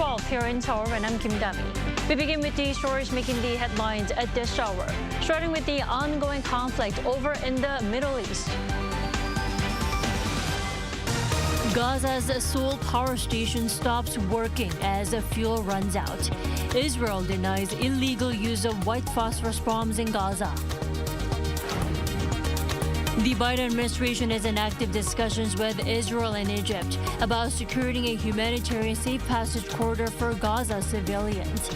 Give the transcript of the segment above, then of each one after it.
12th here in Seoul, and I'm Kim Dami. We begin with the stories making the headlines at this hour, starting with the ongoing conflict over in the Middle East. Gaza's Seoul power station stops working as fuel runs out. Israel denies illegal use of white phosphorus bombs in Gaza. The Biden administration is in active discussions with Israel and Egypt about securing a humanitarian safe passage corridor for Gaza civilians.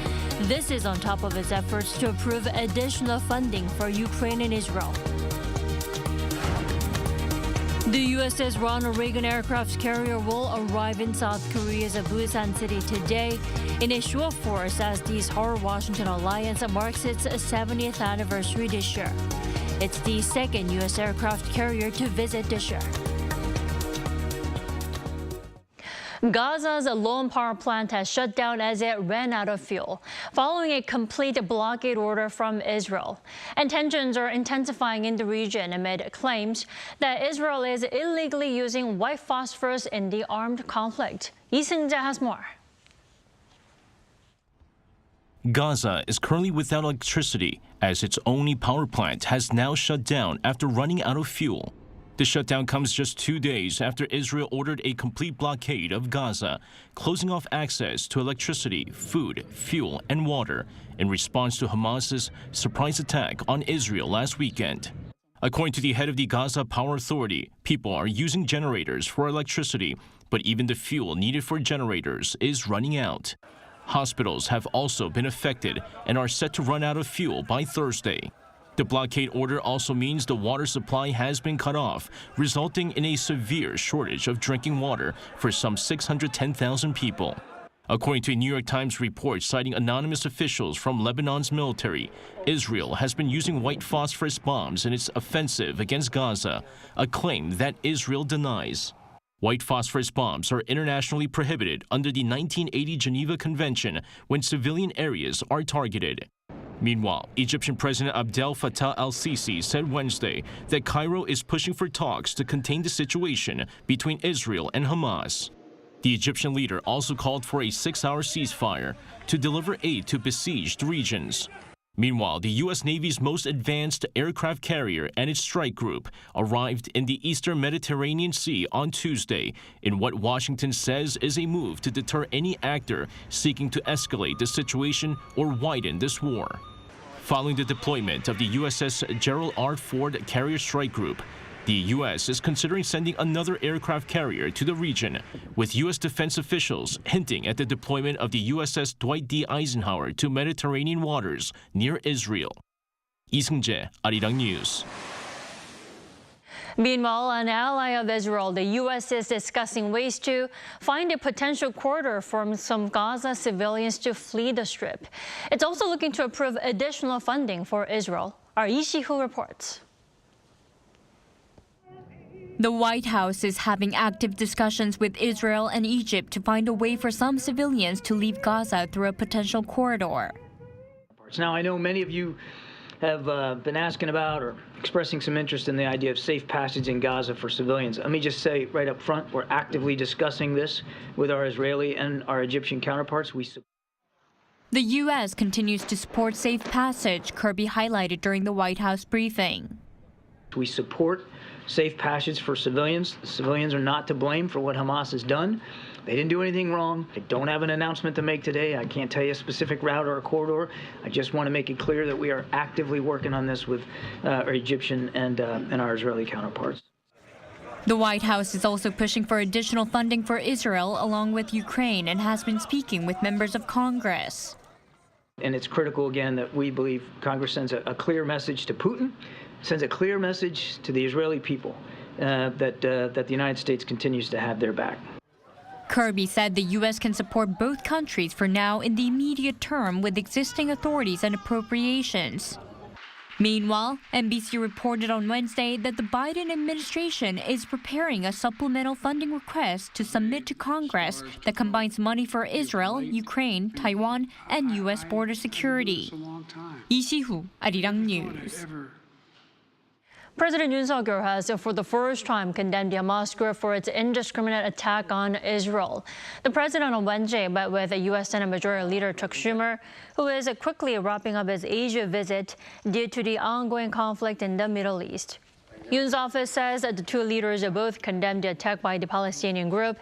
This is on top of its efforts to approve additional funding for Ukraine and Israel. The USS Ronald Reagan aircraft carrier will arrive in South Korea's Busan city today in a show of force as the Seoul-Washington alliance marks its 70th anniversary this year. It's the second U.S. aircraft carrier to visit this year. Gaza's lone power plant has shut down as it ran out of fuel, following a complete blockade order from Israel. And tensions are intensifying in the region amid claims that Israel is illegally using white phosphorus in the armed conflict. Lee Seung-jae has more. Gaza is currently without electricity as its only power plant has now shut down after running out of fuel. The shutdown comes just 2 days after Israel ordered a complete blockade of Gaza, closing off access to electricity, food, fuel, and water in response to Hamas's surprise attack on Israel last weekend. According to the head of the Gaza Power Authority, people are using generators for electricity, but even the fuel needed for generators is running out. Hospitals have also been affected and are set to run out of fuel by Thursday. The blockade order also means the water supply has been cut off, resulting in a severe shortage of drinking water for some 610,000 people. According to a New York Times report citing anonymous officials from Lebanon's military, Israel has been using white phosphorus bombs in its offensive against Gaza, a claim that Israel denies. White phosphorus bombs are internationally prohibited under the 1980 Geneva Convention when civilian areas are targeted. Meanwhile, Egyptian President Abdel Fattah al-Sisi said Wednesday that Cairo is pushing for talks to contain the situation between Israel and Hamas. The Egyptian leader also called for a 6-hour ceasefire to deliver aid to besieged regions. Meanwhile, the U.S. Navy's most advanced aircraft carrier and its strike group arrived in the eastern Mediterranean Sea on Tuesday in what Washington says is a move to deter any actor seeking to escalate the situation or widen this war. Following the deployment of the USS Gerald R. Ford carrier strike group, the U.S. is considering sending another aircraft carrier to the region, with U.S. defense officials hinting at the deployment of the USS Dwight D. Eisenhower to Mediterranean waters near Israel. Lee Seung-jae, Arirang News. Meanwhile, an ally of Israel, the U.S. is discussing ways to find a potential corridor for some Gaza civilians to flee the Strip. It's also looking to approve additional funding for Israel. Our Lee Si-hoo reports. The White House is having active discussions with Israel and Egypt to find a way for some civilians to leave Gaza through a potential corridor. Now, I know many of you have been asking about or expressing some interest in the idea of safe passage in Gaza for civilians. Let me just say right up front, we're actively discussing this with our Israeli and our Egyptian counterparts. The U.S. continues to support safe passage, Kirby highlighted during the White House briefing. We support safe passage for civilians. The civilians are not to blame for what Hamas has done. They didn't do anything wrong. I don't have an announcement to make today. I can't tell you a specific route or a corridor. I just want to make it clear that we are actively working on this with our Egyptian and our Israeli counterparts. The White House is also pushing for additional funding for Israel along with Ukraine and has been speaking with members of Congress. And it's critical, again, that we believe Congress sends a clear message to Putin, sends a clear message to the Israeli people that the United States continues to have their back. Kirby said the U.S. can support both countries for now in the immediate term with existing authorities and appropriations. Meanwhile, NBC reported on Wednesday that the Biden administration is preparing a supplemental funding request to submit to Congress that combines money for Israel, Ukraine, Taiwan, and U.S. border security. Lee Si-hoo, Arirang News. President Yoon has, for the first time, condemned the Hamas group for its indiscriminate attack on Israel. The president on Wednesday met with U.S. Senate Majority Leader Chuck Schumer, who is quickly wrapping up his Asia visit due to the ongoing conflict in the Middle East. Yoon's office says that the two leaders both condemned the attack by the Palestinian group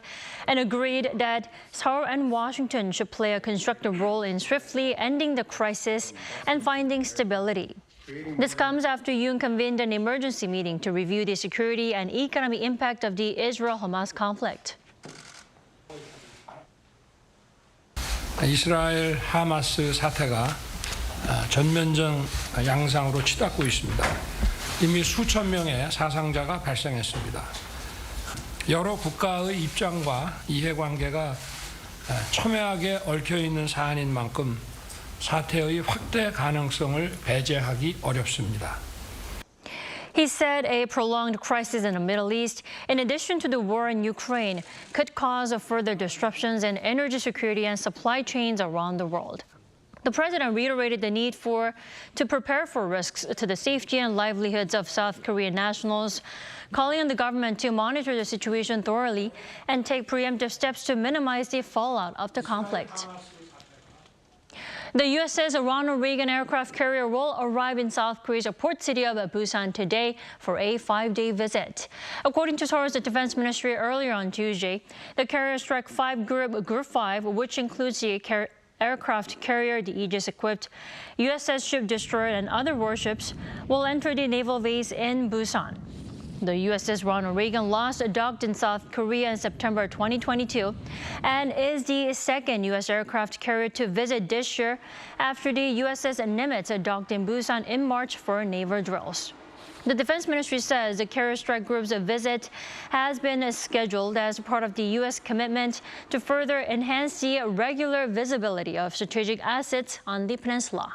and agreed that Seoul and Washington should play a constructive role in swiftly ending the crisis and finding stability. This comes after Yoon convened an emergency meeting to review the security and economic impact of the Israel-Hamas conflict. 이스라엘 하마스 사태가 전면적 양상으로 치닫고 있습니다. 이미 수천 명의 사상자가 발생했습니다. 여러 국가의 입장과 이해관계가 첨예하게 얽혀있는 사안인 만큼 사태의 확대 가능성을 배제하기 어렵습니다. He said a prolonged crisis in the Middle East, in addition to the war in Ukraine, could cause further disruptions in energy security and supply chains around the world. The president reiterated the need to prepare for risks to the safety and livelihoods of South Korean nationals, calling on the government to monitor the situation thoroughly and take preemptive steps to minimize the fallout of the conflict. The USS Ronald Reagan aircraft carrier will arrive in South Korea's port city of Busan today for a 5-day visit. According to Thurs, the Defense Ministry earlier on Tuesday, the carrier Strike 5 Group 5, which includes the aircraft carrier, the Aegis-equipped USS Ship Destroyer, and other warships, will enter the naval base in Busan. The USS Ronald Reagan last docked in South Korea in September 2022 and is the second U.S. aircraft carrier to visit this year after the USS Nimitz docked in Busan in March for naval drills. The Defense Ministry says the carrier strike group's visit has been scheduled as part of the U.S. commitment to further enhance the regular visibility of strategic assets on the peninsula.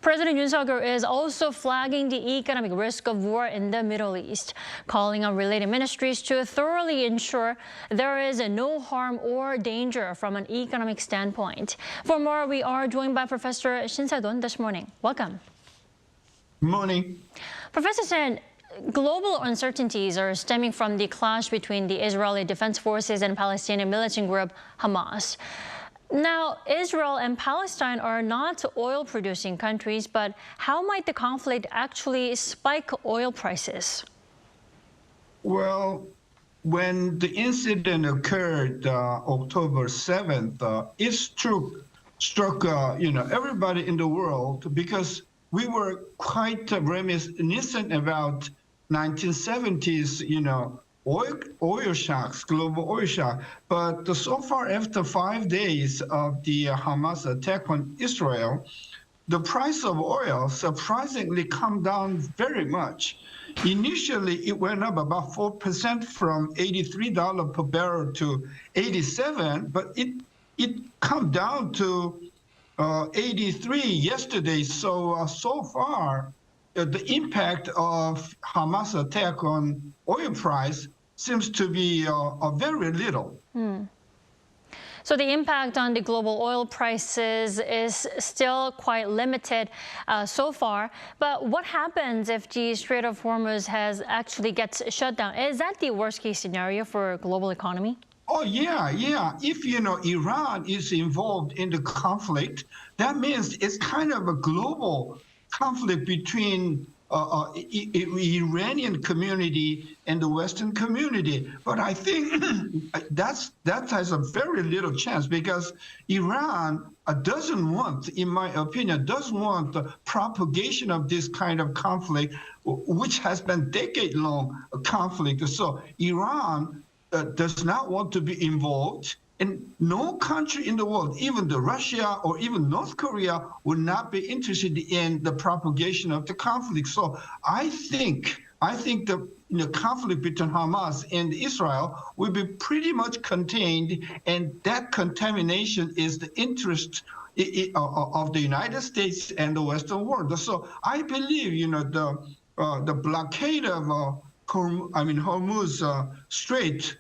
President Yoon is also flagging the economic risk of war in the Middle East, calling on related ministries to thoroughly ensure there is no harm or danger from an economic standpoint. For more, we are joined by Professor Shinseon this morning. Welcome. Good morning. Professor Shin, global uncertainties are stemming from the clash between the Israeli Defense Forces and Palestinian militant group Hamas. Now, Israel and Palestine are not oil-producing countries, but how might the conflict actually spike oil prices? Well, when the incident occurred October 7th, it struck everybody in the world because we were quite reminiscent about 1970s, oil shocks, global oil shock. But so far, after 5 days of the Hamas attack on Israel, the price of oil surprisingly come down very much. Initially, it went up about 4% from $83 per barrel to 87, but it come down to 83 yesterday. So far, the impact of Hamas attack on oil price seems to be very little. So the impact on the global oil prices is still quite limited so far. But what happens if the Strait of Hormuz actually gets shut down? Is that the worst case scenario for global economy? Oh, yeah. If, Iran is involved in the conflict, that means it's kind of a global conflict between Iranian community and the Western community. But I think that has a very little chance because Iran doesn't want, in my opinion, doesn't want the propagation of this kind of conflict, which has been decade-long conflict. So Iran does not want to be involved. And no country in the world, even the Russia or even North Korea, would not be interested in the propagation of the conflict. So I think the conflict between Hamas and Israel will be pretty much contained, and that contamination is the interest of the United States and the Western world. So I believe, the blockade of Hormuz Strait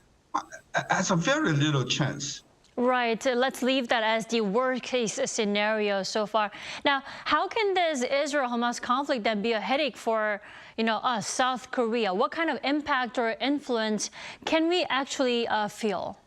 has a very little chance. Right. Let's leave that as the worst-case scenario so far. Now, how can this Israel-Hamas conflict then be a headache for, us, South Korea? What kind of impact or influence can we actually feel?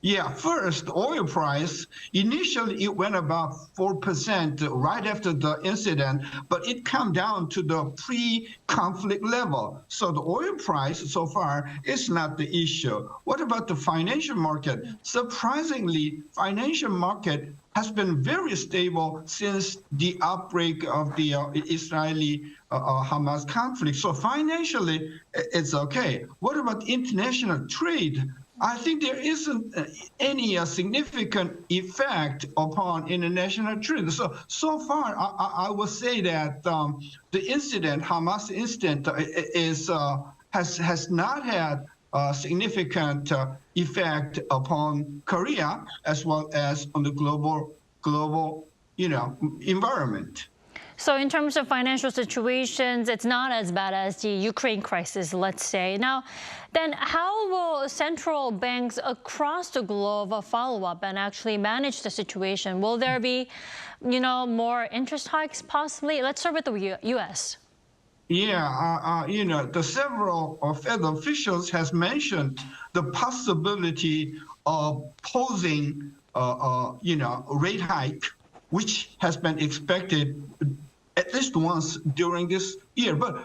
Yeah, first, the oil price, initially it went about 4% right after the incident, but it came down to the pre-conflict level. So the oil price so far is not the issue. What about the financial market? Surprisingly, financial market has been very stable since the outbreak of the Israeli-Hamas conflict. So financially, it's okay. What about international trade? I think there isn't any significant effect upon international trade. So far, I would say that the incident, Hamas incident, has not had a significant effect upon Korea as well as on the global environment. So in terms of financial situations, it's not as bad as the Ukraine crisis, let's say. Now, then how will central banks across the globe follow up and actually manage the situation? Will there be, more interest hikes possibly? Let's start with the U.S. Yeah, the several Fed officials has mentioned the possibility of posing, rate hike, which has been expected at least once during this year. But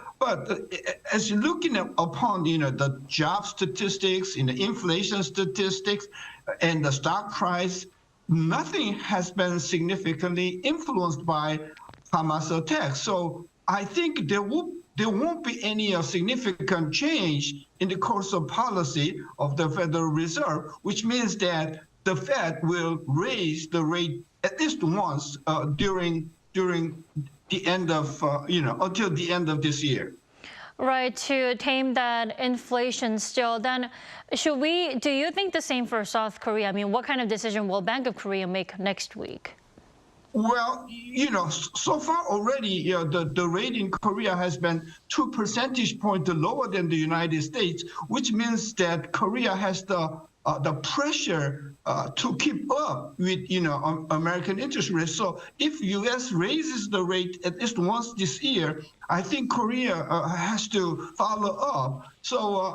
as you're looking upon, the job statistics, inflation statistics, and the stock price, nothing has been significantly influenced by Hamas attacks. So I think there won't be any significant change in the course of policy of the Federal Reserve, which means that the Fed will raise the rate at least once during the end of, until the end of this year. Right, to tame that inflation still. Then do you think the same for South Korea? I mean, what kind of decision will Bank of Korea make next week? Well, so far already, the rate in Korea has been 2 percentage points lower than the United States, which means that Korea has the pressure to keep up with, American interest rates. So if U.S. raises the rate at least once this year, I think Korea has to follow up. So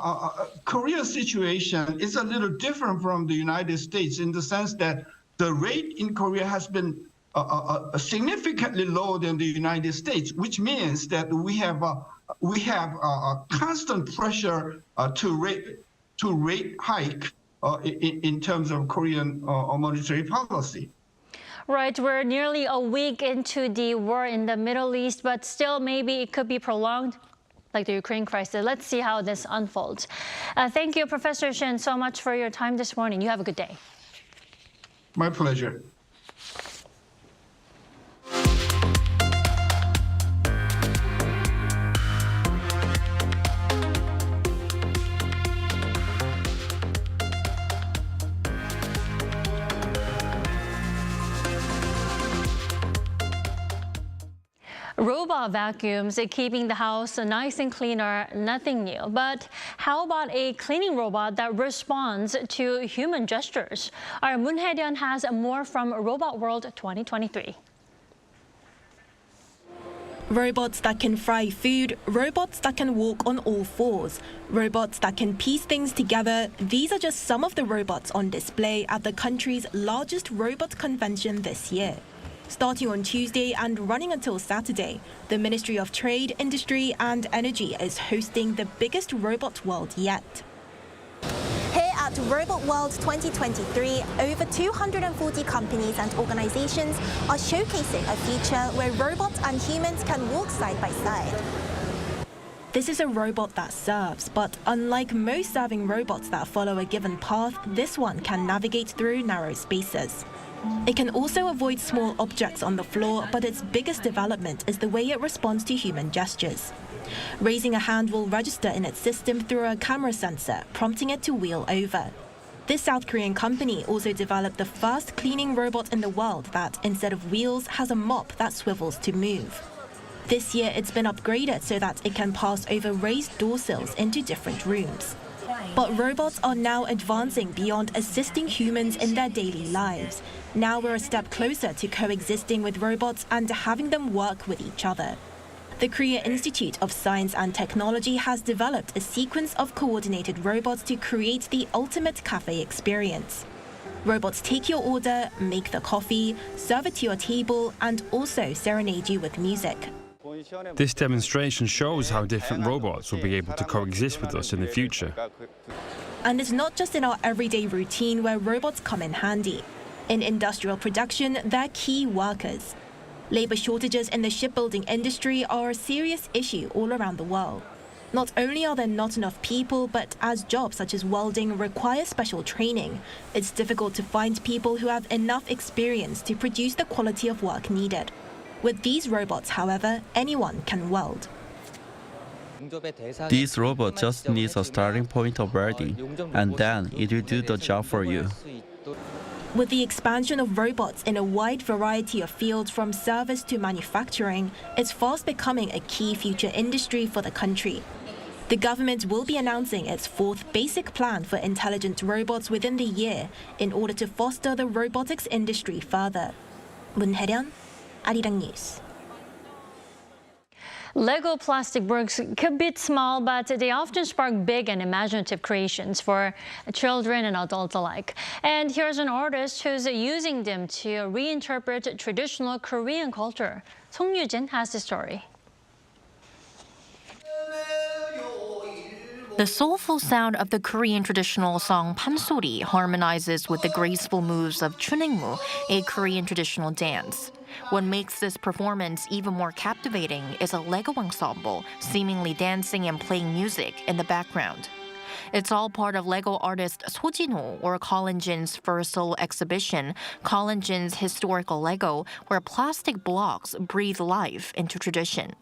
Korea's situation is a little different from the United States in the sense that the rate in Korea has been significantly lower than the United States, which means that we have a constant pressure to rate hike in terms of Korean monetary policy. Right, we're nearly a week into the war in the Middle East, but still maybe it could be prolonged, like the Ukraine crisis. Let's see how this unfolds. Thank you, Professor Shin, so much for your time this morning. You have a good day. My pleasure. Robot vacuums keeping the house nice and cleaner, nothing new. But how about a cleaning robot that responds to human gestures? Our Moon Hae-ryun has more from Robot World 2023. Robots that can fry food, robots that can walk on all fours, robots that can piece things together. These are just some of the robots on display at the country's largest robot convention this year. Starting on Tuesday and running until Saturday, the Ministry of Trade, Industry and Energy is hosting the biggest Robot World yet. Here at Robot World 2023, over 240 companies and organizations are showcasing a future where robots and humans can walk side by side. This is a robot that serves, but unlike most serving robots that follow a given path, this one can navigate through narrow spaces. It can also avoid small objects on the floor, but its biggest development is the way it responds to human gestures. Raising a hand will register in its system through a camera sensor, prompting it to wheel over. This South Korean company also developed the first cleaning robot in the world that, instead of wheels, has a mop that swivels to move. This year, it's been upgraded so that it can pass over raised door sills into different rooms. But robots are now advancing beyond assisting humans in their daily lives. Now we're a step closer to coexisting with robots and having them work with each other. The Korea Institute of Science and Technology has developed a sequence of coordinated robots to create the ultimate cafe experience. Robots take your order, make the coffee, serve it to your table, and also serenade you with music. This demonstration shows how different robots will be able to coexist with us in the future. And it's not just in our everyday routine where robots come in handy. In industrial production, they're key workers. Labor shortages in the shipbuilding industry are a serious issue all around the world. Not only are there not enough people, but as jobs such as welding require special training, it's difficult to find people who have enough experience to produce the quality of work needed. With these robots, however, anyone can weld. This robot just needs a starting point of welding, and then it will do the job for you. With the expansion of robots in a wide variety of fields from service to manufacturing, it's fast becoming a key future industry for the country. The government will be announcing its fourth basic plan for intelligent robots within the year in order to foster the robotics industry further. 문혜련, Arirang News. Lego plastic bricks could be small, but they often spark big and imaginative creations for children and adults alike. And here's an artist who's using them to reinterpret traditional Korean culture. Song Yujin has the story. The soulful sound of the Korean traditional song pansori harmonizes with the graceful moves of chuningmu, a Korean traditional dance. What makes this performance even more captivating is a Lego ensemble seemingly dancing and playing music in the background. It's all part of Lego artist So Jin-ho or Colin Jin's first solo exhibition, Colin Jin's Historical Lego, where plastic blocks breathe life into tradition.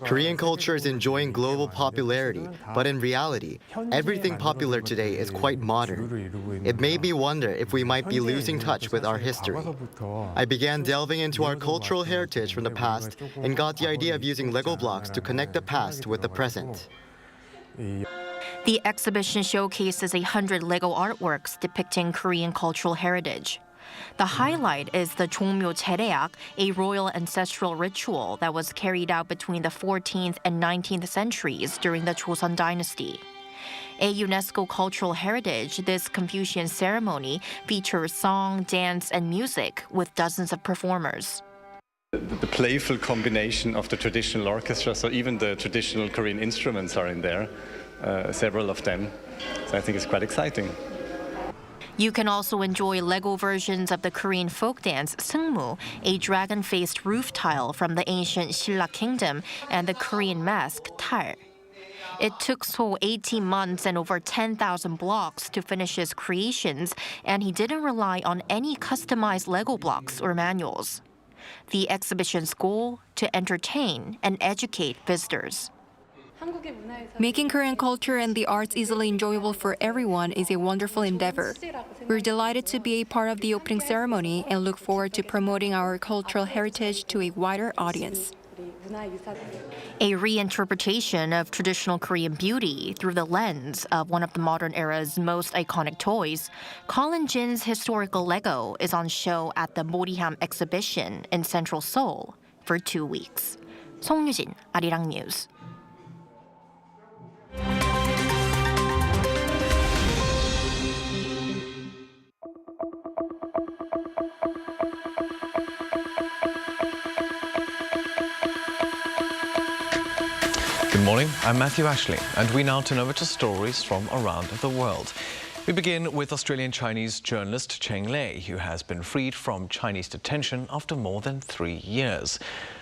Korean culture is enjoying global popularity, but in reality, everything popular today is quite modern. It made me wonder if we might be losing touch with our history. I began delving into our cultural heritage from the past and got the idea of using Lego blocks to connect the past with the present. The exhibition showcases 100 Lego artworks depicting Korean cultural heritage. The highlight is the Jongmyo Jereak, a royal ancestral ritual that was carried out between the 14th and 19th centuries during the Joseon dynasty. A UNESCO cultural heritage, this Confucian ceremony features song, dance, and music with dozens of performers. The playful combination of the traditional orchestra, so even the traditional Korean instruments are in there, several of them. So I think it's quite exciting. You can also enjoy Lego versions of the Korean folk dance Seungmu, a dragon-faced roof tile from the ancient Silla kingdom, and the Korean mask Thurs. It took So 18 months and over 10,000 blocks to finish his creations, and he didn't rely on any customized Lego blocks or manuals. The exhibition's goal: to entertain and educate visitors. Making Korean culture and the arts easily enjoyable for everyone is a wonderful endeavor. We're delighted to be a part of the opening ceremony and look forward to promoting our cultural heritage to a wider audience. A reinterpretation of traditional Korean beauty through the lens of one of the modern era's most iconic toys, Colin Jin's Historical Lego is on show at the Moriham exhibition in central Seoul for 2 weeks. Song Yujin, Arirang News. Good morning, I'm Matthew Ashley, and we now turn over to stories from around the world. We begin with Australian-Chinese journalist Cheng Lei, who has been freed from Chinese detention after more than 3 years.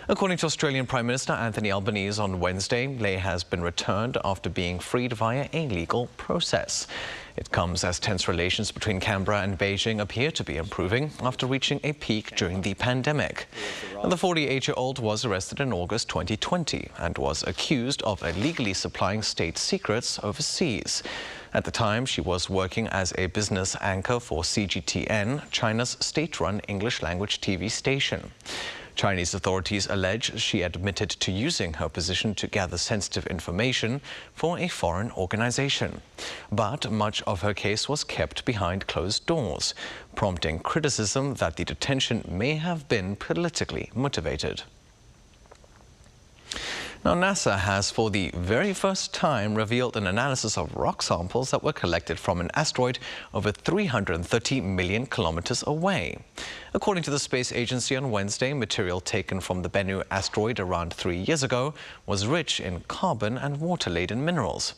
According to Australian Prime Minister Anthony Albanese on Wednesday, Lei has been returned after being freed via a legal process. It comes as tense relations between Canberra and Beijing appear to be improving after reaching a peak during the pandemic. The 48-year-old was arrested in August 2020 and was accused of illegally supplying state secrets overseas. At the time, she was working as a business anchor for CGTN, China's state-run English-language TV station. Chinese authorities allege she admitted to using her position to gather sensitive information for a foreign organization. But much of her case was kept behind closed doors, prompting criticism that the detention may have been politically motivated. Now, NASA has for the very first time revealed an analysis of rock samples that were collected from an asteroid over 330 million kilometers away. According to the space agency on Wednesday, material taken from the Bennu asteroid around 3 years ago was rich in carbon and water-laden minerals.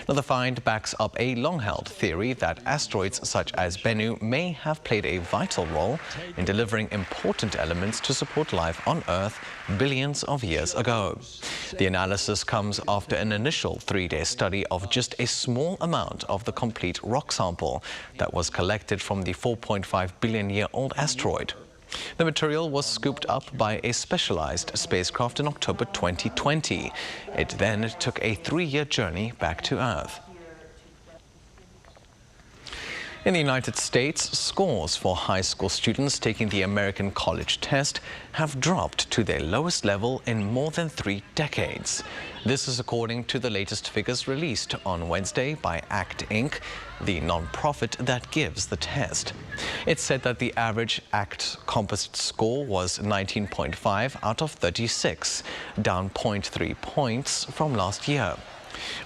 Now, the find backs up a long-held theory that asteroids such as Bennu may have played a vital role in delivering important elements to support life on Earth billions of years ago. The analysis comes after an initial 3-day study of just a small amount of the complete rock sample that was collected from the 4.5 billion-year-old asteroid. The material was scooped up by a specialized spacecraft in October 2020. It then took a 3-year journey back to Earth. In the United States, scores for high school students taking the American college test have dropped to their lowest level in more than 3 decades. This is according to the latest figures released on Wednesday by ACT Inc., the non-profit that gives the test. It said that the average ACT composite score was 19.5 out of 36, down 0.3 points from last year.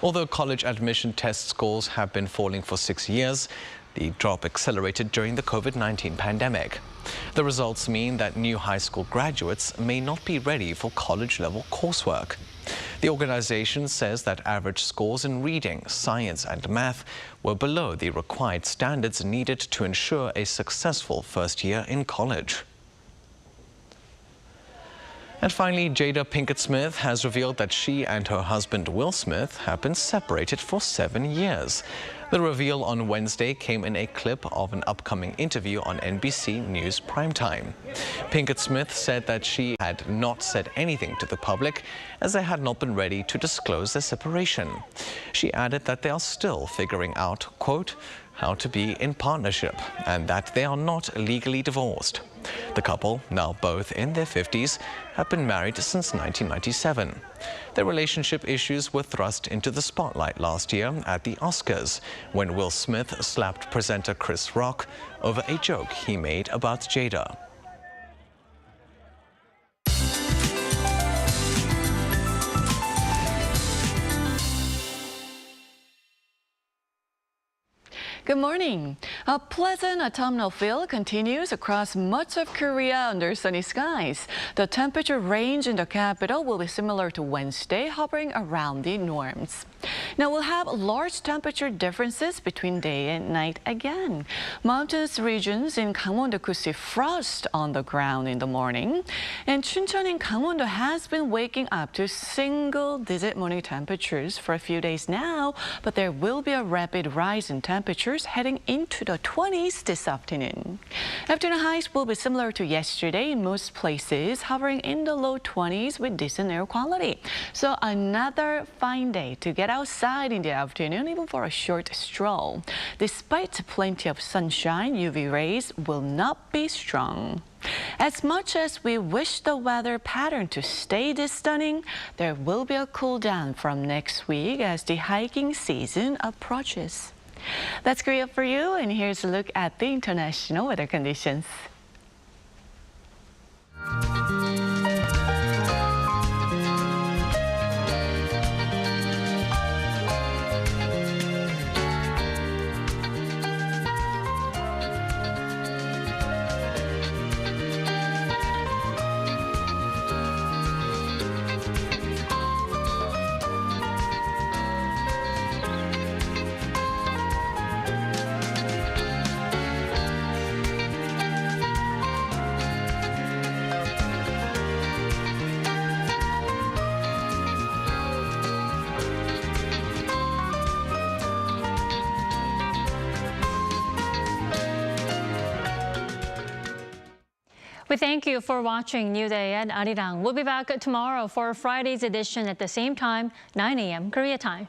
Although college admission test scores have been falling for 6 years, the drop accelerated during the COVID-19 pandemic. The results mean that new high school graduates may not be ready for college-level coursework. The organization says that average scores in reading, science and math were below the required standards needed to ensure a successful first year in college. And finally, Jada Pinkett Smith has revealed that she and her husband Will Smith have been separated for 7 years. The reveal on Wednesday came in a clip of an upcoming interview on NBC News Primetime. Pinkett Smith said that she had not said anything to the public as they had not been ready to disclose their separation. She added that they are still figuring out, quote, how to be in partnership and that they are not legally divorced. The couple, now both in their 50s, have been married since 1997. Their relationship issues were thrust into the spotlight last year at the Oscars when Will Smith slapped presenter Chris Rock over a joke he made about Jada. Good morning. A pleasant autumnal feel continues across much of Korea under sunny skies. The temperature range in the capital will be similar to Wednesday, hovering around the norms. Now we'll have large temperature differences between day and night again. Mountainous regions in Gangwon-do could see frost on the ground in the morning. And Chuncheon in Gangwon-do has been waking up to single-digit morning temperatures for a few days now, but there will be a rapid rise in temperatures heading into the 20s this afternoon. Afternoon highs will be similar to yesterday in most places, hovering in the low 20s with decent air quality. So another fine day to get outside in the afternoon, even for a short stroll. Despite plenty of sunshine, UV rays will not be strong. As much as we wish the weather pattern to stay this stunning, there will be a cool down from next week as the hiking season approaches. That's Korea for you, and here's a look at the international weather conditions. We thank you for watching New Day at Arirang. We'll be back tomorrow for Friday's edition at the same time, 9 a.m. Korea time.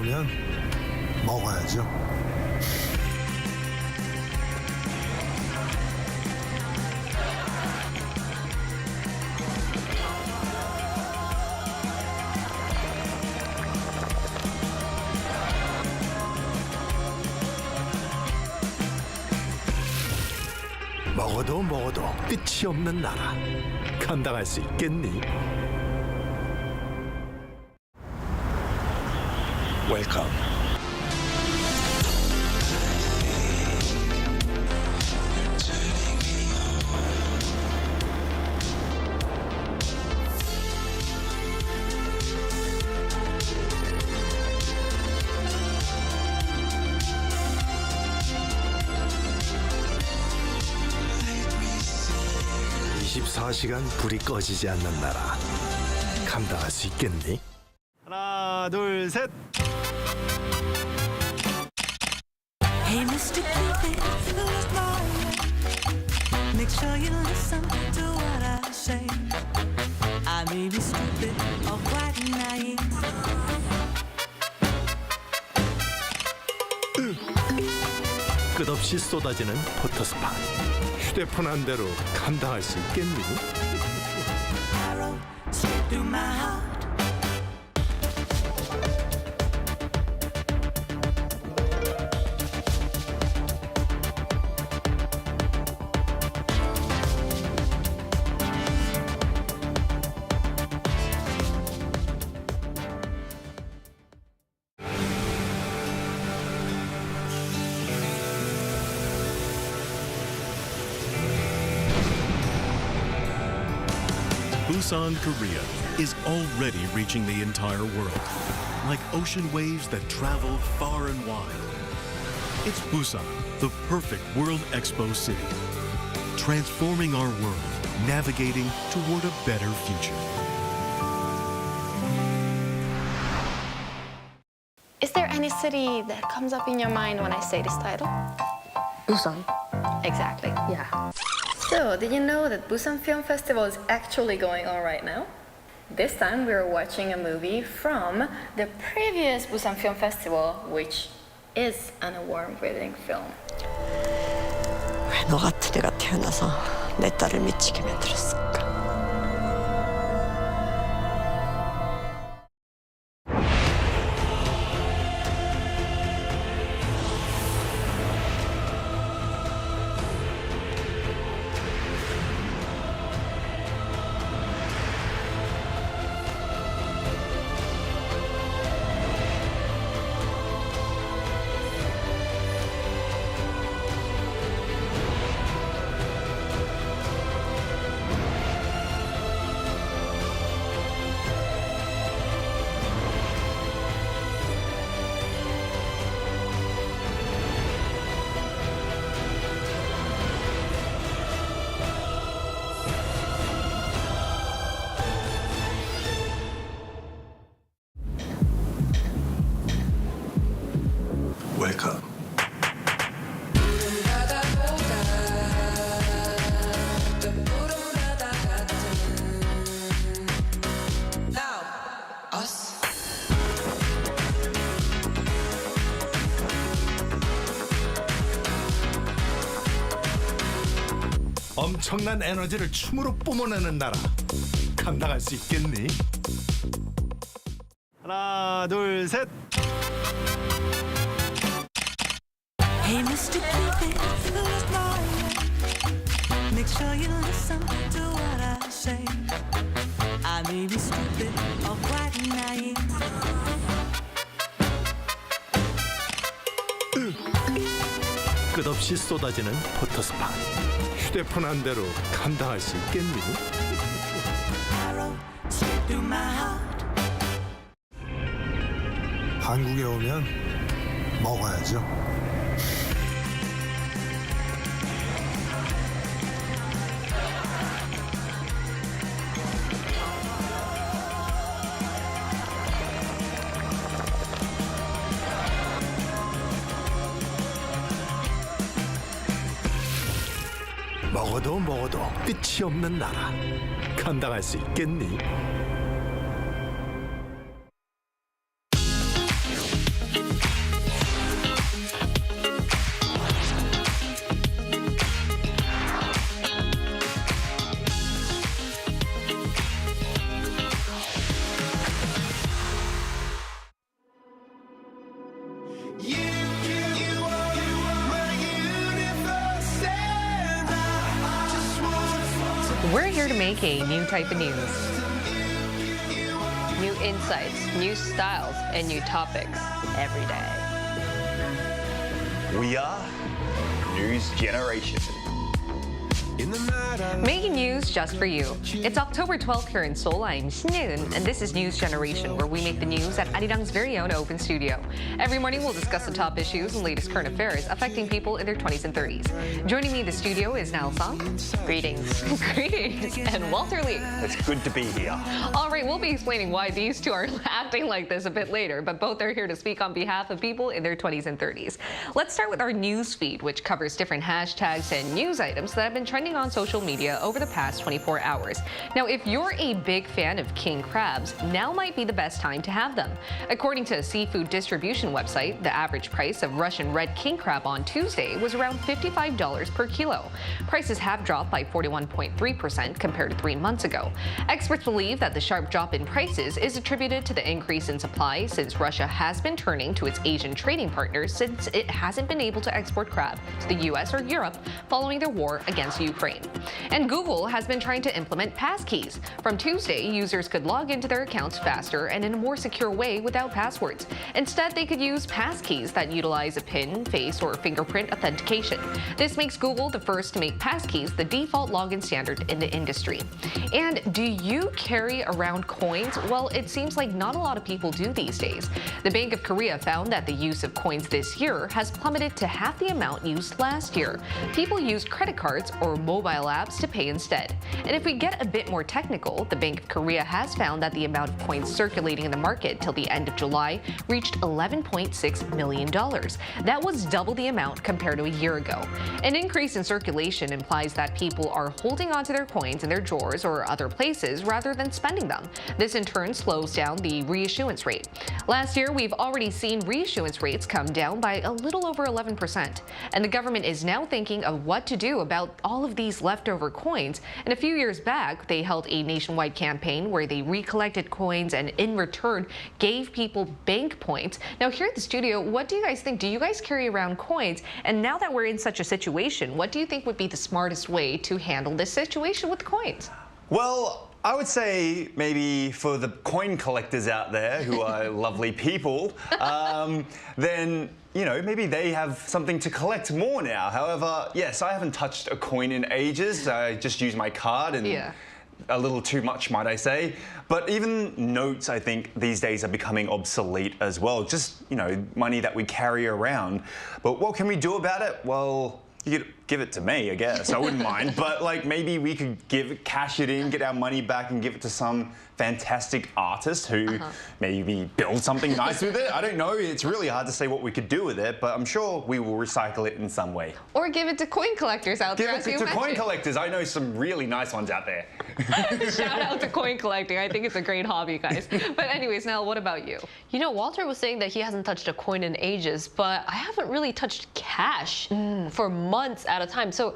오면 먹어야죠. 먹어도 끝이 없는 나라. 감당할 수 있겠니? 웰컴. (24시간) 불이 꺼지지 않는 나라. 감당할 수 있겠니? 하나, 둘, 셋. Hey, Mr. Cupid, who's wrong? Make sure you listen to what I say. I may be stupid or quite naive. 끝없이 쏟아지는 포토스팟. 휴대폰 한 대로 감당할 수 있겠니? Arrow straight through my heart. Busan, Korea is already reaching the entire world, like ocean waves that travel far and wide. It's Busan, the perfect World Expo city, transforming our world, navigating toward a better future. Is there any city that comes up in your mind when I say this title? Busan. Exactly, yeah. So, did you know that Busan Film Festival is actually going on right now? This time we're watching a movie from the previous Busan Film Festival, which is an award-winning film. 왜 너 같은 애가 태어나서 내 딸을 미치게 만들었을까? 웰컴. 엄청난 에너지를 춤으로 뿜어내는 나라. 감당할 수 있겠니? 하나, 둘, 셋. Hey, Mr. Cupid, who's wrong? Make sure you listen to what I say. I may be stupid or quite naive. 끝없이 쏟아지는 포토스팟. 휴대폰 한 대로 감당할 수 있겠니? Arrow straight through my heart. 한국에 오면 먹어야죠. 먹어도 끝이 없는 나라. 감당할 수 있겠니? We're here to make a new type of news. New insights, new styles, and new topics every day. We are News Generation. Making news just for you. It's October 12th here in Seoul. I'm Shinseon, and this is News Generation, where we make the news at Arirang's very own open studio. Every morning, we'll discuss the top issues and latest current affairs affecting people in their 20s and 30s. Joining me in the studio is Nal Song. Greetings. Greetings. And Walter Lee. It's good to be here. All right, we'll be explaining why these two are acting like this a bit later, but both are here to speak on behalf of people in their 20s and 30s. Let's start with our news feed, which covers different hashtags and news items that have been trending on social media over the past 24 hours. Now, if you're a big fan of king crabs, now might be the best time to have them. According to a seafood distribution website, the average price of Russian red king crab on Tuesday was around $55 per kilo. Prices have dropped by 41.3% compared to 3 months ago. Experts believe that the sharp drop in prices is attributed to the increase in supply, since Russia has been turning to its Asian trading partners since it hasn't been able to export crab to the US or Europe following their war against Ukraine. And Google has been trying to implement passkeys. From Tuesday, users could log into their accounts faster and in a more secure way without passwords. Instead, they could use passkeys that utilize a PIN, face, or fingerprint authentication. This makes Google the first to make passkeys the default login standard in the industry. And do you carry around coins? Well, it seems like not a lot of people do these days. The Bank of Korea found that the use of coins this year has plummeted to half the amount used last year. People used credit cards or mobile apps to pay instead. And if we get a bit more technical, the Bank of Korea has found that the amount of coins circulating in the market till the end of July reached $11.6 million. That was double the amount compared to a year ago. An increase in circulation implies that people are holding onto their coins in their drawers or other places rather than spending them. This in turn slows down the reissuance rate. Last year, we've already seen reissuance rates come down by a little over 11%. And the government is now thinking of what to do about all of these leftover coins. And a few years back, they held a nationwide campaign where they recollected coins and in return gave people bank points. Now here at the studio, what do you guys think? Do you guys carry around coins? And now that we're in such a situation, what do you think would be the smartest way to handle this situation with coins? Well, I would say maybe for the coin collectors out there who are lovely people, then, you know, maybe they have something to collect more now. However, yes, I haven't touched a coin in ages. I just use my card and a little too much, might I say. But even notes, I think, these days are becoming obsolete as well. Just, you know, money that we carry around. But what can we do about it? Well, you could give it to me, I guess. I wouldn't mind. But like maybe we could cash it in, get our money back and give it to some fantastic artist who maybe build something nice with it. I don't know. It's really hard to say what we could do with it, but I'm sure we will recycle it in some way. Or give it to coin collectors out there. Give it to coin collectors. I know some really nice ones out there. Shout out to coin collecting. I think it's a great hobby, guys. But anyways, Nell, what about you? You know, Walter was saying that he hasn't touched a coin in ages, but I haven't really touched cash for months at a time. So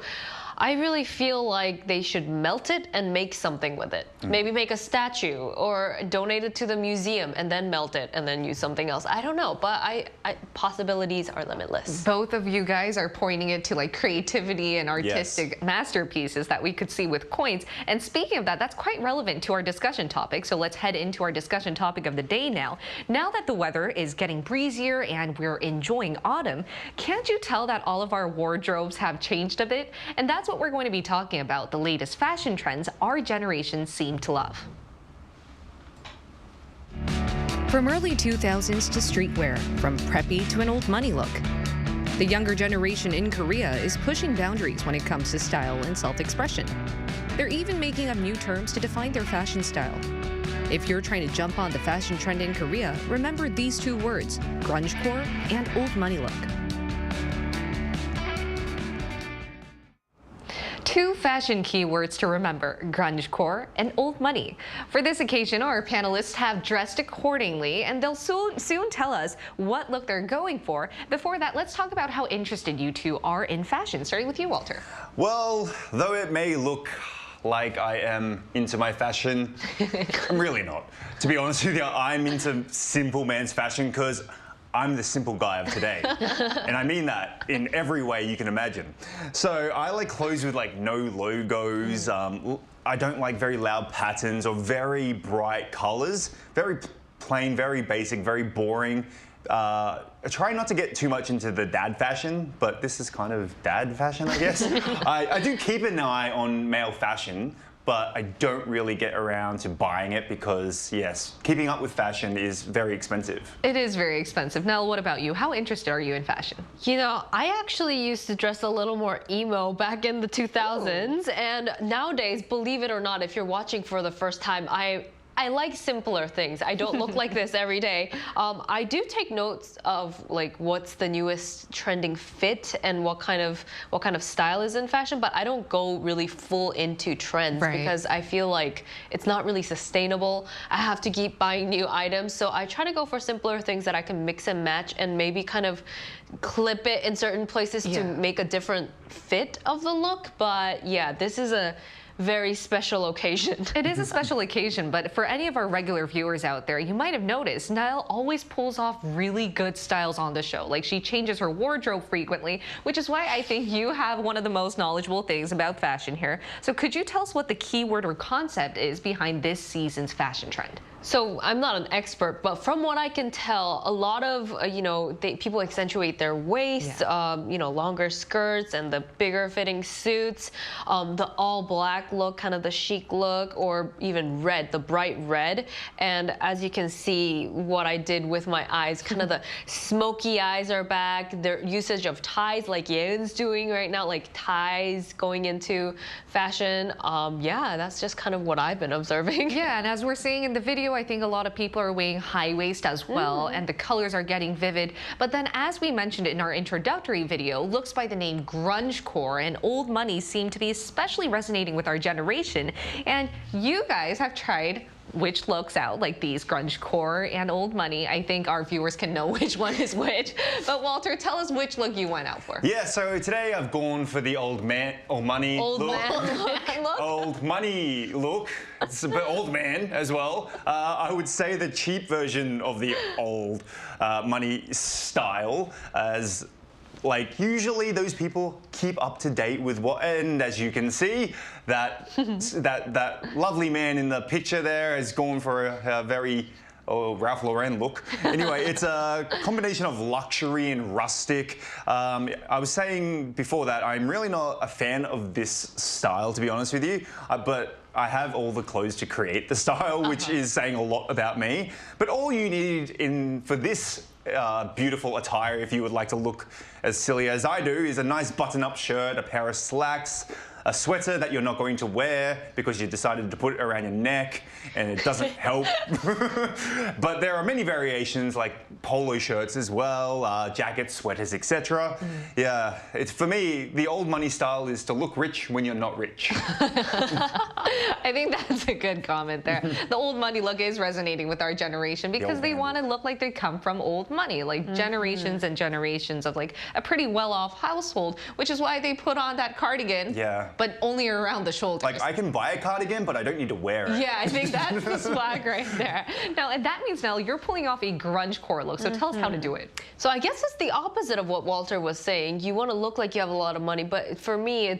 I really feel like they should melt it and make something with it. Maybe make a statue or donate it to the museum and then melt it and then use something else. I don't know, but possibilities are limitless. Both of you guys are pointing it to like creativity and artistic masterpieces that we could see with coins. And speaking of that, that's quite relevant to our discussion topic. So let's head into our discussion topic of the day now. Now that the weather is getting breezier and we're enjoying autumn, can't you tell that all of our wardrobes have changed a bit? And that's what we're going to be talking about, the latest fashion trends our generation seem to love. From early 2000s to streetwear, from preppy to an old money look. The younger generation in Korea is pushing boundaries when it comes to style and self-expression. They're even making up new terms to define their fashion style. If you're trying to jump on the fashion trend in Korea, remember these two words, grungecore and old money look. Two fashion keywords to remember, grungecore and old money. For this occasion, our panelists have dressed accordingly, and they'll soon tell us what look they're going for. Before that, let's talk about how interested you two are in fashion, starting with you, Walter. Well, though it may look like I am into my fashion, I'm really not. To be honest with you, I'm into simple man's fashion because I'm the simple guy of today. And I mean that in every way you can imagine. So I like clothes with like no logos. I don't like very loud patterns or very bright colors. Very plain, very basic, very boring. I try not to get too much into the dad fashion, but this is kind of dad fashion, I guess. I do keep an eye on male fashion, but I don't really get around to buying it because, yes, keeping up with fashion is very expensive. It is very expensive. Nell, what about you? How interested are you in fashion? You know, I actually used to dress a little more emo back in the 2000s. And nowadays, believe it or not, if you're watching for the first time, I like simpler things. I don't look like this every day. I do take notes of like what's the newest trending fit and what kind of style is in fashion, but I don't go really full into trends because I feel like it's not really sustainable. I have to keep buying new items, so I try to go for simpler things that I can mix and match and maybe kind of clip it in certain places to make a different fit of the look. But yeah, this is a very special occasion. It is a special occasion, but for any of our regular viewers out there, you might have noticed Nell always pulls off really good styles on the show. Like, she changes her wardrobe frequently, which is why I think you have one of the most knowledgeable things about fashion here. So could you tell us what the keyword or concept is behind this season's fashion trend? So I'm not an expert, but from what I can tell, a lot of, people accentuate their waist, longer skirts and the bigger fitting suits, the all black look, kind of the chic look, or even red, the bright red. And as you can see, what I did with my eyes, kind of the smoky eyes are back. Their usage of ties like Yoon's doing right now, like ties going into fashion. Yeah, that's just kind of what I've been observing. Yeah, and as we're seeing in the video, I think a lot of people are wearing high waist as well, and the colors are getting vivid. But then, as we mentioned in our introductory video, looks by the name grungecore and old money seem to be especially resonating with our generation. And you guys have tried which looks out, like these grungecore and old money. I think our viewers can know which one is which. But Walter, tell us which look you went out for. Yeah, so today I've gone for the old money look. Old money look. It's a bit old man as well. I would say the cheap version of the old money style, as like usually those people keep up to date with what, and as you can see, that lovely man in the picture there has gone for a very Ralph Lauren look. Anyway, it's a combination of luxury and rustic. I was saying before that I'm really not a fan of this style, to be honest with you, but I have all the clothes to create the style, which is saying a lot about me. But all you need for this beautiful attire, if you would like to look as silly as I do, is a nice button-up shirt, a pair of slacks, a sweater that you're not going to wear because you decided to put it around your neck and it doesn't help. But there are many variations like polo shirts as well, jackets, sweaters, etc. Yeah, it's, for me, the old money style is to look rich when you're not rich. I think that's a good comment there. The old money look is resonating with our generation because they want to look like they come from old money, like generations and generations of like a pretty well-off household, which is why they put on that cardigan. Yeah. But only around the shoulders. Like, I can buy a cardigan, but I don't need to wear it. Yeah, I think that's the swag right there. Now, and that means, Nell, you're pulling off a grungecore look, so tell us how to do it. So I guess it's the opposite of what Walter was saying. You want to look like you have a lot of money, but for me,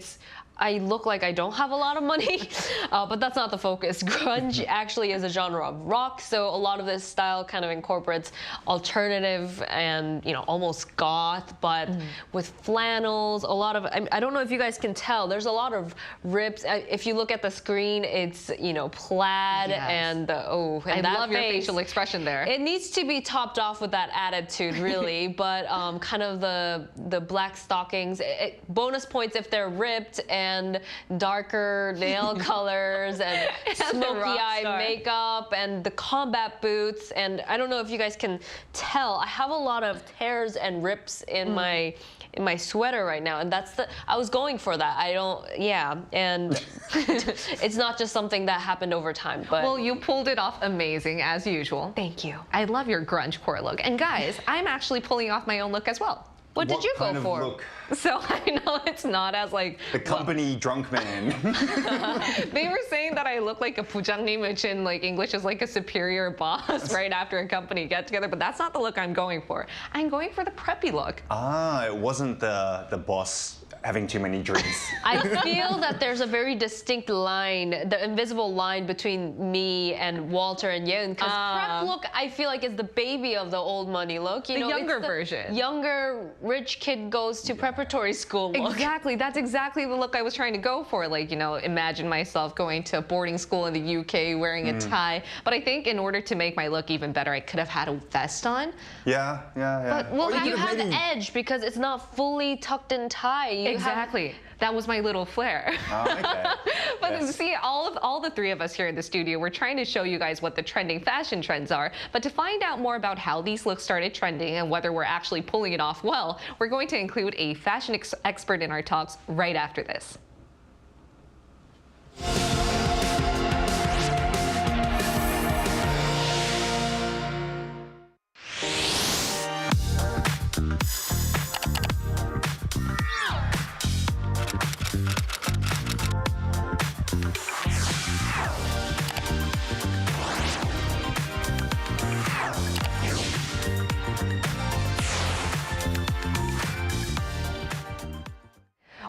I look like I don't have a lot of money, but that's not the focus. Grunge actually is a genre of rock, so a lot of this style kind of incorporates alternative and, almost goth, but with flannels, a lot of, I don't know if you guys can tell, there's a lot of rips. If you look at the screen, it's, plaid and I love your facial expression there. It needs to be topped off with that attitude, really, but kind of the black stockings, bonus points if they're ripped, and darker nail colors and smoky eye makeup and the combat boots. And I don't know if you guys can tell, I have a lot of tears and rips in my sweater right now, and I was going for that. And it's not just something that happened over time, but well, you pulled it off amazing as usual. Thank you. I love your grungecore look. And guys, I'm actually pulling off my own look as well. What did you go kind of for? Look? So I know it's not as like The company drunk man. they were saying that I look like a 부장님, which in like English is like a superior boss right after a company get together, but that's not the look I'm going for. I'm going for the preppy look. Ah, it wasn't the boss having too many drinks. I feel that there's a very distinct line, the invisible line between me and Walter and Yoon, because prep look, I feel like is the baby of the old money look. You know, younger it's the version. Younger rich kid goes to preparatory school look. Exactly. That's exactly the look I was trying to go for. Like, you know, imagine myself going to boarding school in the UK wearing a tie. But I think in order to make my look even better, I could have had a vest on. Yeah. But well, you have the edge because it's not fully tucked in tie. Exactly. That was my little flair. Oh, okay. But see, all the three of us here in the studio, we're trying to show you guys what the trending fashion trends are. But to find out more about how these looks started trending and whether we're actually pulling it off well, we're going to include a fashion expert in our talks right after this.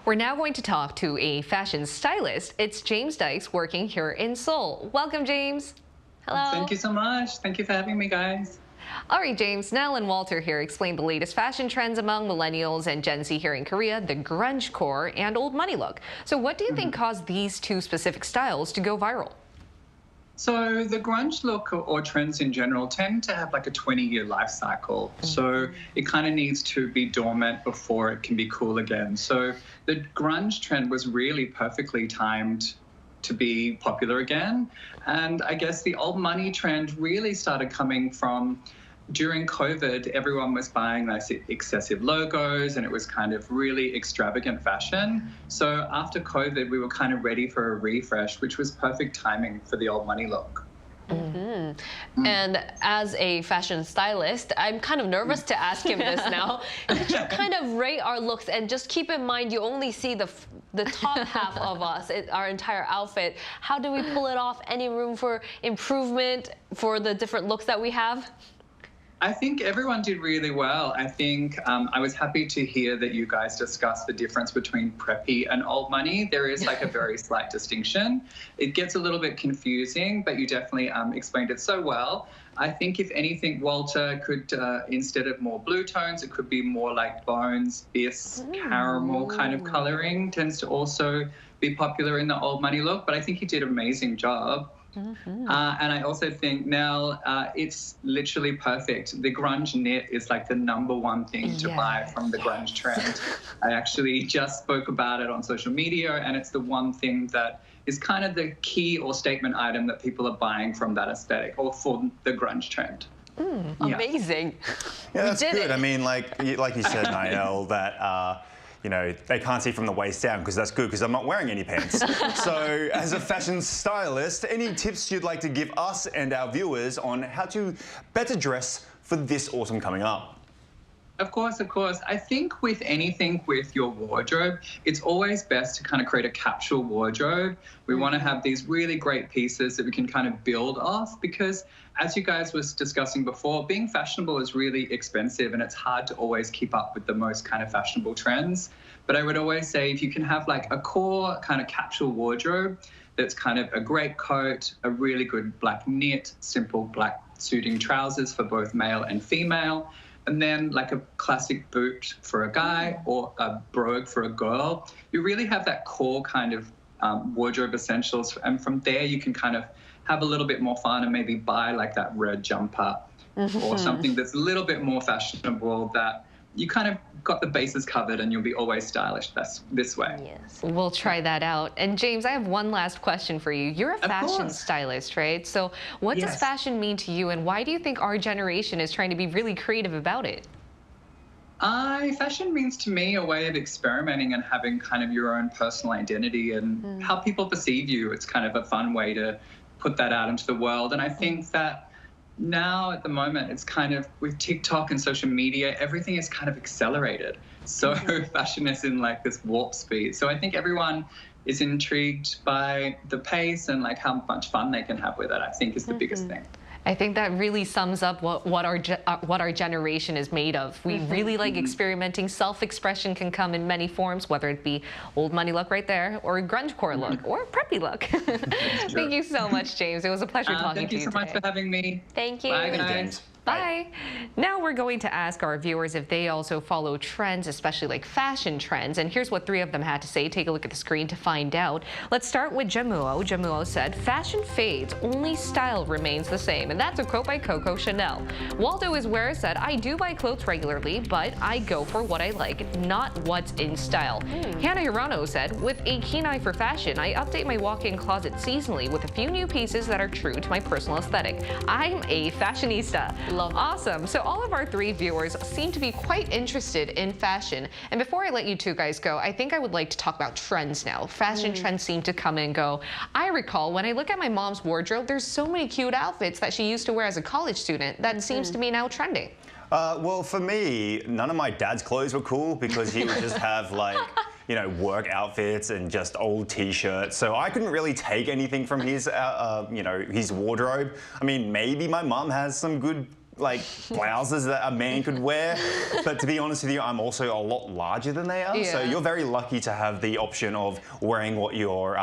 We're now going to talk to a fashion stylist. It's James Dykes working here in Seoul. Welcome, James. Hello. Thank you so much. Thank you for having me, guys. All right, James, Nell and Walter here explain the latest fashion trends among millennials and Gen Z here in Korea, the grunge core and old money look. So what do you think caused these two specific styles to go viral? So the grunge look or trends in general tend to have like a 20-year life cycle. So it kind of needs to be dormant before it can be cool again. So the grunge trend was really perfectly timed to be popular again. And I guess the old money trend really started coming from during COVID, everyone was buying like excessive logos and it was kind of really extravagant fashion. So after COVID, we were kind of ready for a refresh, which was perfect timing for the old money look. And as a fashion stylist, I'm kind of nervous to ask him this now. Could you kind of rate our looks and just keep in mind you only see the top half of us, our entire outfit. How do we pull it off? Any room for improvement for the different looks that we have? I think everyone did really well. I think I was happy to hear that you guys discussed the difference between preppy and old money. There is like a very slight distinction. It gets a little bit confusing, but you definitely explained it so well. I think if anything, Walter could, instead of more blue tones, it could be more like bones, bisque, caramel kind of coloring tends to also be popular in the old money look, but I think he did an amazing job. And I also think now it's literally perfect. The grunge knit is like the #1 thing to buy from the grunge trend. I actually just spoke about it on social media, and it's the one thing that is kind of the key or statement item that people are buying from that aesthetic or for the grunge trend. Amazing. Yeah, that's good. I mean, like you said, Niall, that you know, they can't see from the waist down, because that's good, because I'm not wearing any pants. So as a fashion stylist, any tips you'd like to give us and our viewers on how to better dress for this autumn coming up? Of course, of course. I think with anything with your wardrobe, it's always best to kind of create a capsule wardrobe. We want to have these really great pieces that we can kind of build off, because as you guys was discussing before, being fashionable is really expensive and it's hard to always keep up with the most kind of fashionable trends. But I would always say if you can have like a core kind of capsule wardrobe that's kind of a great coat, a really good black knit, simple black suiting trousers for both male and female, and then like a classic boot for a guy or a brogue for a girl, you really have that core kind of wardrobe essentials. And from there, you can kind of have a little bit more fun and maybe buy like that red jumper or something that's a little bit more fashionable that you kind of got the bases covered and you'll be always stylish this way. Yes, we'll try that out. And James, I have one last question for you. You're a fashion stylist, right? So what does fashion mean to you, and why do you think our generation is trying to be really creative about it? Fashion means to me a way of experimenting and having kind of your own personal identity and how people perceive you. It's kind of a fun way to put that out into the world. And I think that now at the moment, it's kind of with TikTok and social media, everything is kind of accelerated. So fashion is in like this warp speed. So I think everyone is intrigued by the pace and like how much fun they can have with it, I think is the biggest thing. I think that really sums up what our generation is made of. We really like experimenting. Self-expression can come in many forms, whether it be old money look right there, or grungecore look, or preppy look. Thank you so much, James. It was a pleasure talking to you today. Thank you so much for having me. Thank you. Bye, guys. Bye. Now we're going to ask our viewers if they also follow trends, especially like fashion trends. And here's what 3 of them had to say. Take a look at the screen to find out. Let's start with Jamuo. Jamuo said, fashion fades, only style remains the same. And that's a quote by Coco Chanel. Waldo Isware said, I do buy clothes regularly, but I go for what I like, not what's in style. Hannah Hirano said, with a keen eye for fashion, I update my walk-in closet seasonally with a few new pieces that are true to my personal aesthetic. I'm a fashionista. Awesome. So all of our 3 viewers seem to be quite interested in fashion. And before I let you 2 guys go, I think I would like to talk about trends now. Fashion trends seem to come and go. I recall when I look at my mom's wardrobe, there's so many cute outfits that she used to wear as a college student that seems to be now trending. Well, for me, none of my dad's clothes were cool because he would just have like, you know, work outfits and just old T-shirts. So I couldn't really take anything from his, you know, his wardrobe. I mean, maybe my mum has some good like blouses that a man could wear, but to be honest with you, I'm also a lot larger than they are. So you're very lucky to have the option of wearing what your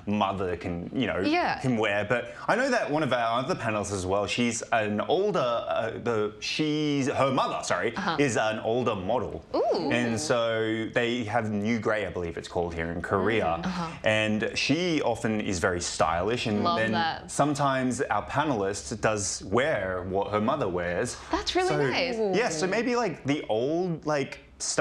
mother can, you know, can wear. But I know that one of our other panelists as well, she's an older, her mother, sorry, is an older model. And so they have New Grey, I believe it's called here in Korea. And she often is very stylish. And then sometimes our panelist does wear what her mother wears. That's really nice. Yeah, so maybe like the old, like,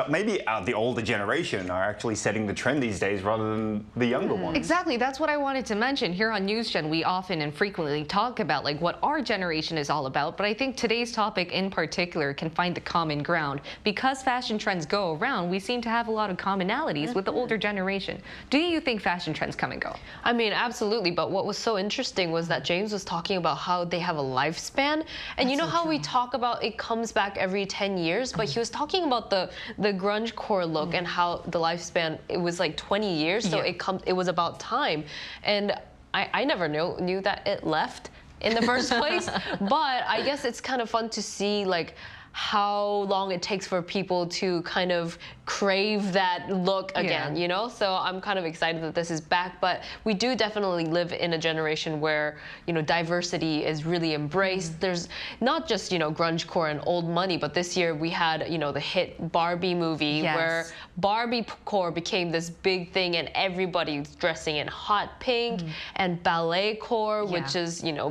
maybe the older generation are actually setting the trend these days rather than the younger ones. Exactly, that's what I wanted to mention. Here on NewsGen, we often and frequently talk about like what our generation is all about, but I think today's topic in particular can find the common ground. Because fashion trends go around, we seem to have a lot of commonalities with the older generation. Do you think fashion trends come and go? I mean, absolutely, but what was so interesting was that James was talking about how they have a lifespan, and you know how we talk about it comes back every 10 years, but he was talking about the grunge core look and how the lifespan, it was like 20 years, so it was about time. And I never knew that it left in the first place, but I guess it's kind of fun to see like how long it takes for people to kind of crave that look again, you know? So I'm kind of excited that this is back, but we do definitely live in a generation where, you know, diversity is really embraced. There's not just, you know, grungecore and old money, but this year we had, you know, the hit Barbie movie where Barbie core became this big thing and everybody's dressing in hot pink and ballet core, which is, you know,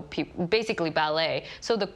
basically ballet. So the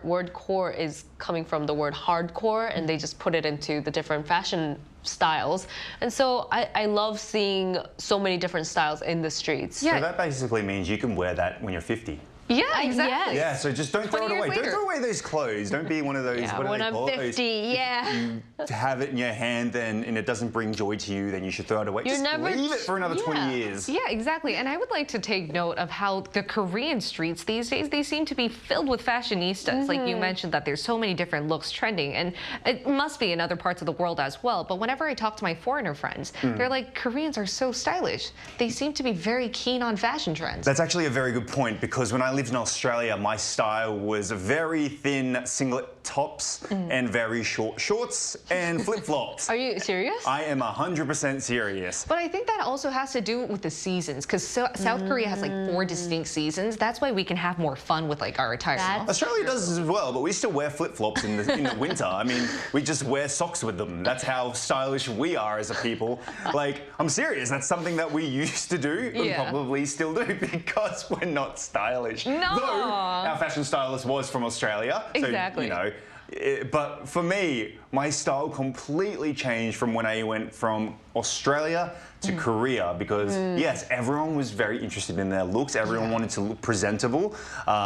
word core is coming from the word hardcore, and they just put it into the different fashion styles. And so I love seeing so many different styles in the streets. So that basically means you can wear that when you're 50. Yeah, exactly. Yeah, so just don't throw it away. Don't throw away those clothes. Don't be one of those, what do when they I'm call 50, You have it in your hand and it doesn't bring joy to you, then you should throw it away. Just leave it for another 20 years. Yeah, exactly. And I would like to take note of how the Korean streets these days, they seem to be filled with fashionistas. Like you mentioned that there's so many different looks trending, and it must be in other parts of the world as well. But whenever I talk to my foreigner friends, they're like, Koreans are so stylish. They seem to be very keen on fashion trends. That's actually a very good point, because when I lived in Australia, my style was very thin singlet tops and very short shorts and flip-flops. Are you serious? I am 100% serious. But I think that also has to do with the seasons, because South Korea has like 4 distinct seasons. That's why we can have more fun with like our attire. Australia does as well, but we still wear flip-flops in the winter. I mean, we just wear socks with them. That's how stylish we are as a people. Like, I'm serious. That's something that we used to do and probably still do, because we're not stylish. No. Though our fashion stylist was from Australia. Exactly. So, you know, but for me, my style completely changed from when I went from Australia to Korea because, yes, everyone was very interested in their looks. Everyone wanted to look presentable.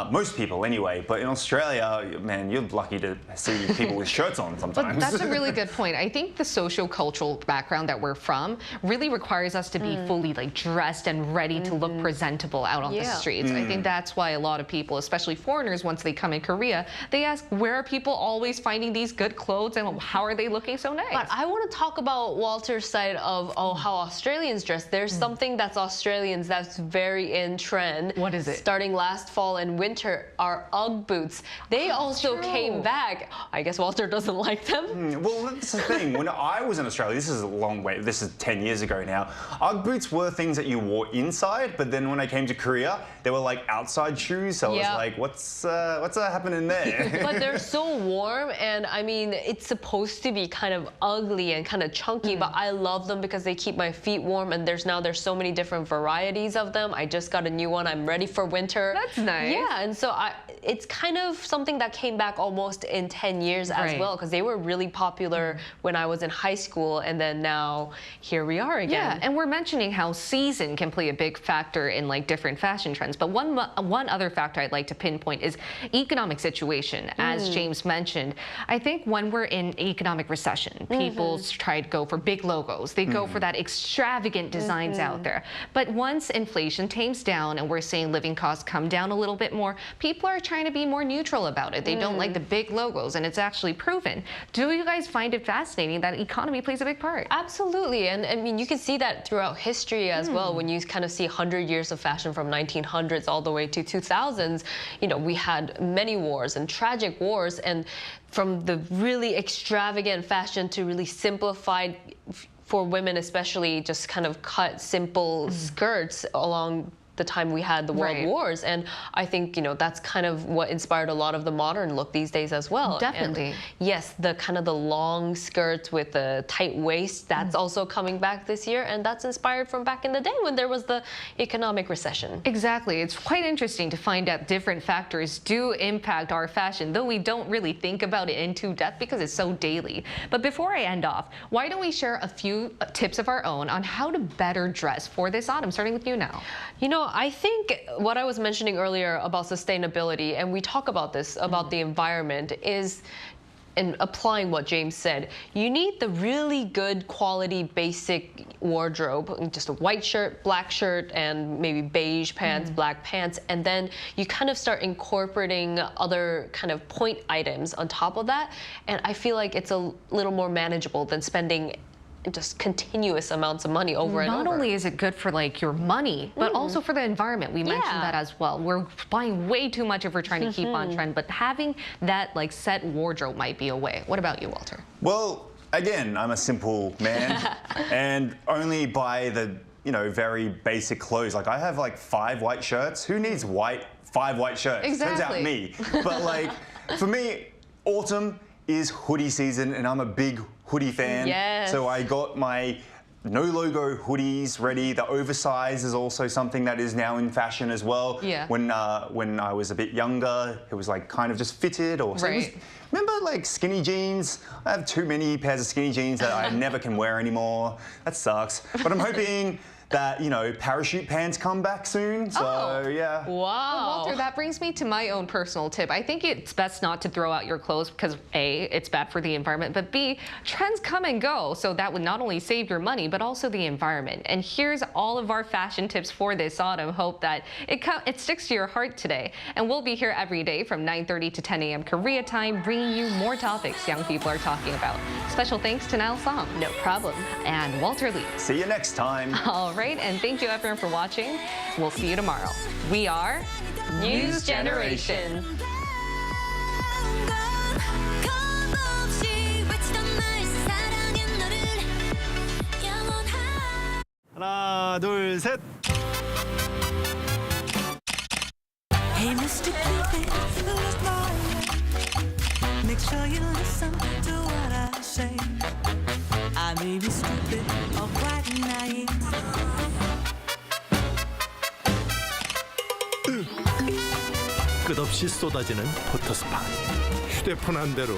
Most people, anyway. But in Australia, man, you're lucky to see people with shirts on sometimes. But that's a really good point. I think the socio-cultural background that we're from really requires us to be fully like dressed and ready to look presentable out on the streets. I think that's why a lot of people, especially foreigners, once they come in Korea, they ask, where are people always finding these good clothes and how are they looking so nice? But I want to talk about Walter's side of how Australians dress. There's something that's Australians that's very in trend. What is it? Starting last fall and winter are Ugg boots. They also came back. I guess Walter doesn't like them. Well, that's the thing. When I was in Australia, this is a long way, this is 10 years ago now, Ugg boots were things that you wore inside, but then when I came to Korea, they were like outside shoes, so I was like, what's happening there? But they're so warm, and I mean, it's supposed to be kind of ugly and kind of chunky, but I love them because they keep my feet warm, and there's so many different varieties of them. I just got a new one. I'm ready for winter. That's nice. Yeah, and so it's kind of something that came back almost in 10 years as well, because they were really popular when I was in high school, and then now here we are again. Yeah, and we're mentioning how season can play a big factor in like different fashion trends, but one other factor I'd like to pinpoint is economic situation. As James mentioned, I think when we're in economic recession, people try to go for big logos. They go for that extravagant designs out there. But once inflation tames down and we're seeing living costs come down a little bit more, people are trying to be more neutral about it. They don't like the big logos, and it's actually proven. Do you guys find it fascinating that economy plays a big part? Absolutely, and I mean, you can see that throughout history as well. When you kind of see 100 years of fashion from 1900s all the way to 2000s, you know, we had many wars and tragic wars, and from the really extravagant fashion to really simplified for women, especially just kind of cut simple skirts along the time we had the world wars, and I think, you know, that's kind of what inspired a lot of the modern look these days as well. Definitely. And yes, the kind of the long skirts with the tight waist, that's also coming back this year, and that's inspired from back in the day when there was the economic recession. Exactly. It's quite interesting to find out different factors do impact our fashion, though we don't really think about it in too depth because it's so daily. But before I end off, why don't we share a few tips of our own on how to better dress for this autumn, starting with you now. You know, I think what I was mentioning earlier about sustainability, and we talk about this, about the environment, is in applying what James said. You need the really good quality basic wardrobe, just a white shirt, black shirt, and maybe beige pants, black pants, and then you kind of start incorporating other kind of point items on top of that, and I feel like it's a little more manageable than spending just continuous amounts of money over and over. Not only is it good for like your money, but also for the environment. We mentioned that as well. We're buying way too much if we're trying to keep on trend, but having that like set wardrobe might be a way. What about you, Walter? Well, again, I'm a simple man and only buy the, you know, very basic clothes. Like I have like 5 white shirts. Who needs 5 white shirts? Exactly. Turns out me. But like for me, autumn is hoodie season, and I'm a big hoodie fan. Yes. So I got my no logo hoodies ready. The oversize is also something that is now in fashion as well. Yeah. When I was a bit younger, it was like kind of just fitted, or so it was, remember like skinny jeans? I have too many pairs of skinny jeans that I never can wear anymore. That sucks. But I'm hoping that, you know, parachute pants come back soon. So yeah. Wow. Well, Walter, that brings me to my own personal tip. I think it's best not to throw out your clothes because A, it's bad for the environment, but B, trends come and go. So that would not only save your money, but also the environment. And here's all of our fashion tips for this autumn. Hope that it sticks to your heart today. And we'll be here every day from 9:30 to 10 a.m. Korea time, bringing you more topics young people are talking about. Special thanks to Nal Song. No problem. And Walter Lee. See you next time. All right, and thank you everyone for watching. We'll see you tomorrow. We are News Generation. 하나, 둘, 셋. Hey, Mr. Cupid, who's lying? Make sure you listen to what I say. I may be stupid or quite naive. 끝없이 쏟아지는 포토스팟. 휴대폰 한 대로